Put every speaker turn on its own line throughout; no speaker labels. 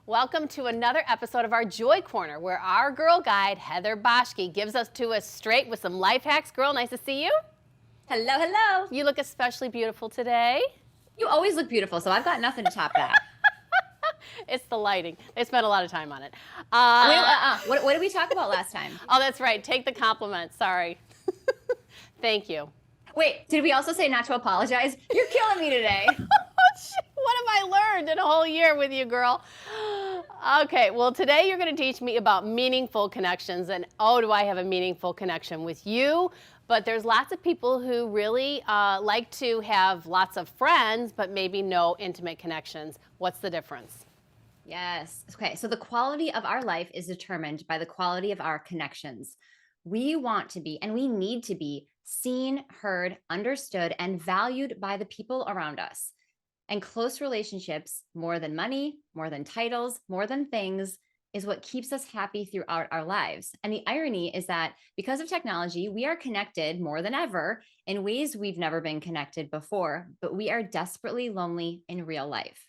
Welcome to another episode of our Joy Corner, where our girl guide, Heather Boschke, gives us to us straight with some life hacks. Girl, nice to see you.
Hello, hello.
You look especially beautiful today.
You always look beautiful, so I've got nothing to top that.
It's the lighting. They spent a lot of time on it.
What did we talk about last time?
Oh, that's right. Take the compliment. Sorry. Thank you.
Wait, did we also say not to apologize? You're killing me today.
What have I learned in a whole year with you, girl? Okay, well, today you're going to teach me about meaningful connections. And oh, do I have a meaningful connection with you? But there's lots of people who really like to have lots of friends, but maybe no intimate connections. What's the difference?
Yes. Okay, so the quality of our life is determined by the quality of our connections. We want to be, and we need to be, seen, heard, understood, and valued by the people around us. And close relationships, more than money, more than titles, more than things, is what keeps us happy throughout our lives. And the irony is that because of technology, we are connected more than ever in ways we've never been connected before, but we are desperately lonely in real life.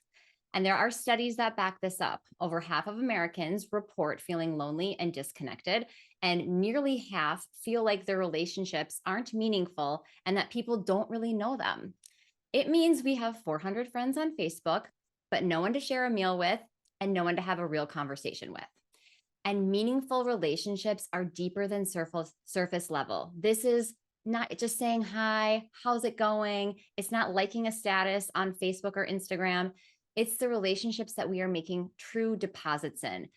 And there are studies that back this up. Over half of Americans report feeling lonely and disconnected, and nearly half feel like their relationships aren't meaningful and that people don't really know them. It means we have 400 friends on Facebook, but no one to share a meal with and no one to have a real conversation with. And meaningful relationships are deeper than surface level. This is not just saying hi, how's it going? It's not liking a status on Facebook or Instagram. It's the relationships that we are making true deposits in.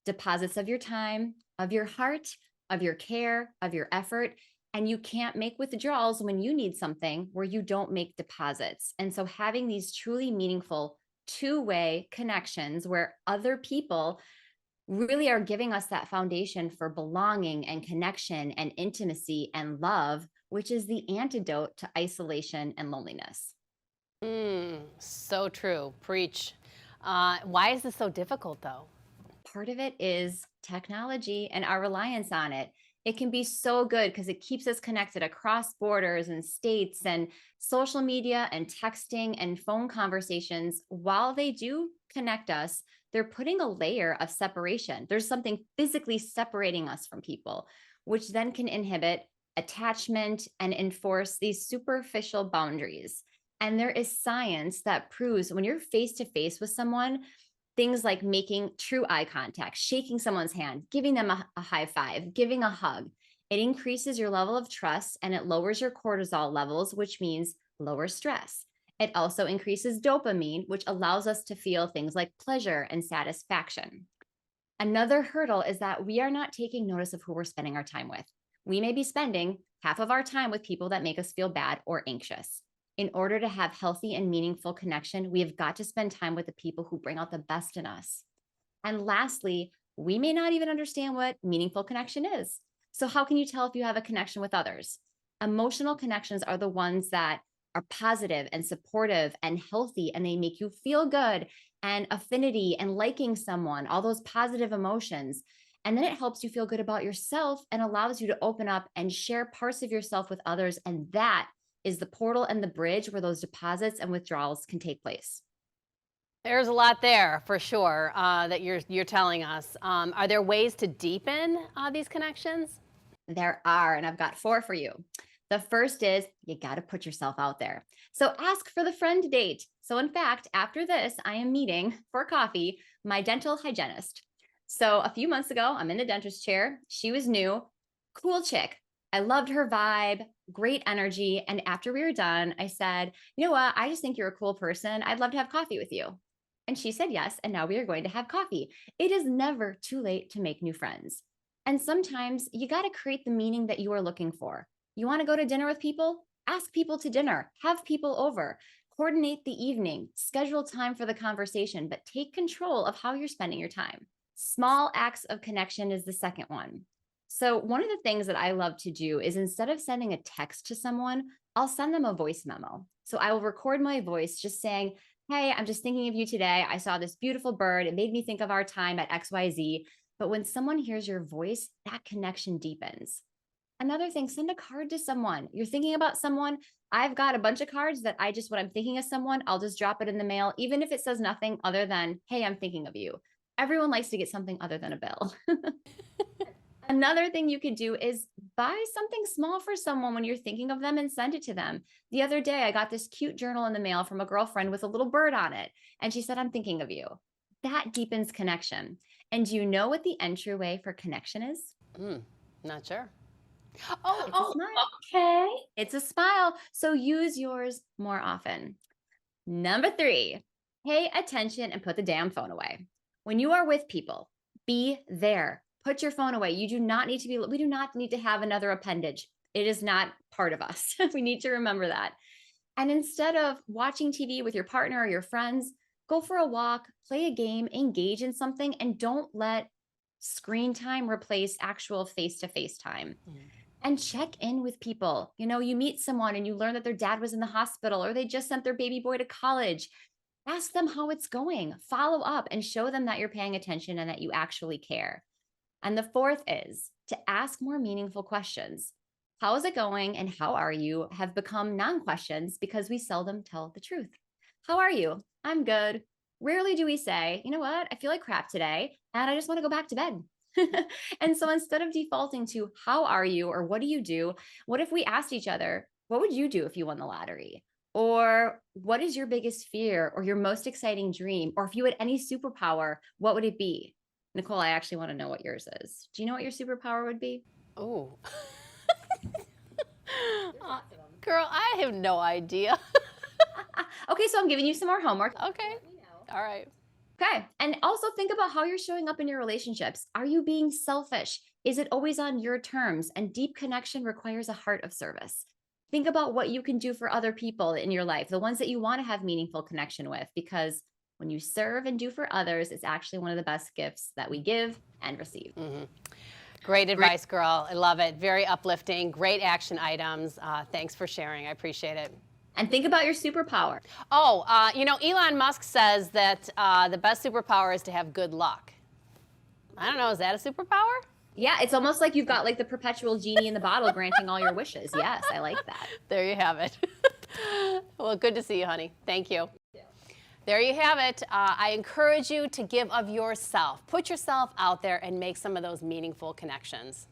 Deposits of your time, of your heart, of your care, of your effort. And you can't make withdrawals when you need something where you don't make deposits. And so having these truly meaningful two-way connections where other people really are giving us that foundation for belonging and connection and intimacy and love, which is the antidote to isolation and loneliness.
So true. Preach. Why is this so difficult, though?
Part of it is technology and our reliance on it. It can be so good because it keeps us connected across borders and states, and social media and texting and phone conversations. While they do connect us, they're putting a layer of separation. There's something physically separating us from people, which then can inhibit attachment and enforce these superficial boundaries. And there is science that proves when you're face to face with someone, things like making true eye contact, shaking someone's hand, giving them a high five, giving a hug. It increases your level of trust and it lowers your cortisol levels, which means lower stress. It also increases dopamine, which allows us to feel things like pleasure and satisfaction. Another hurdle is that we are not taking notice of who we're spending our time with. We may be spending half of our time with people that make us feel bad or anxious. In order to have healthy and meaningful connection, we have got to spend time with the people who bring out the best in us. And lastly, we may not even understand what meaningful connection is. So how can you tell if you have a connection with others? Emotional connections are the ones that are positive and supportive and healthy, and they make you feel good, and affinity and liking someone, all those positive emotions. And then it helps you feel good about yourself and allows you to open up and share parts of yourself with others. And that is the portal and the bridge where those deposits and withdrawals can take place.
There's a lot there for sure that you're telling us. Are there ways to deepen these connections?
There are, and I've got four for you. The first is you got to put yourself out there. So ask for the friend date. So in fact, after this, I am meeting for coffee my dental hygienist. So a few months ago, I'm in the dentist chair. She was new, cool chick. I loved her vibe, great energy. And after we were done, I said, you know what? I just think you're a cool person. I'd love to have coffee with you. And she said yes. And now we are going to have coffee. It is never too late to make new friends. And sometimes you got to create the meaning that you are looking for. You want to go to dinner with people? Ask people to dinner, have people over, coordinate the evening, schedule time for the conversation, but take control of how you're spending your time. Small acts of connection is the second one. So one of the things that I love to do is instead of sending a text to someone, I'll send them a voice memo. So I will record my voice just saying, hey, I'm just thinking of you today. I saw this beautiful bird. It made me think of our time at XYZ. But when someone hears your voice, that connection deepens. Another thing, send a card to someone. You're thinking about someone. I've got a bunch of cards that when I'm thinking of someone, I'll just drop it in the mail, even if it says nothing other than, hey, I'm thinking of you. Everyone likes to get something other than a bill. Another thing you could do is buy something small for someone when you're thinking of them and send it to them. The other day, I got this cute journal in the mail from a girlfriend with a little bird on it. And she said, I'm thinking of you. That deepens connection. And do you know what the entryway for connection is?
Not sure.
It's a smile.
Okay.
It's a smile. So use yours more often. Number 3, pay attention and put the damn phone away. When you are with people, be there. Put your phone away. We do not need to have another appendage. It is not part of us. We need to remember that. And instead of watching TV with your partner or your friends, go for a walk, play a game, engage in something, and don't let screen time replace actual face-to-face time. And check in with people. You know, you meet someone and you learn that their dad was in the hospital or they just sent their baby boy to college. Ask them how it's going. Follow up and show them that you're paying attention and that you actually care. And the 4th is to ask more meaningful questions. How is it going and how are you have become non-questions because we seldom tell the truth. How are you? I'm good. Rarely do we say, you know what? I feel like crap today and I just want to go back to bed. And so instead of defaulting to how are you or what do you do, what if we asked each other, what would you do if you won the lottery? Or what is your biggest fear or your most exciting dream? Or if you had any superpower, what would it be? Nicole, I actually want to know what yours is. Do you know what your superpower would be?
Oh. Girl, I have no idea.
Okay, so I'm giving you some more homework.
Okay. All right.
Okay. And also think about how you're showing up in your relationships. Are you being selfish? Is it always on your terms? And deep connection requires a heart of service. Think about what you can do for other people in your life, the ones that you want to have meaningful connection with, because when you serve and do for others, it's actually one of the best gifts that we give and receive.
Great advice, girl. I love it. Very uplifting. Great action items. Thanks for sharing. I appreciate it.
And think about your superpower.
Oh, you know, Elon Musk says that the best superpower is to have good luck. I don't know. Is that a superpower?
Yeah, it's almost like you've got like the perpetual genie in the bottle granting all your wishes. Yes, I like that.
There you have it. Well, good to see you, honey. Thank you. There you have it. I encourage you to give of yourself. Put yourself out there and make some of those meaningful connections.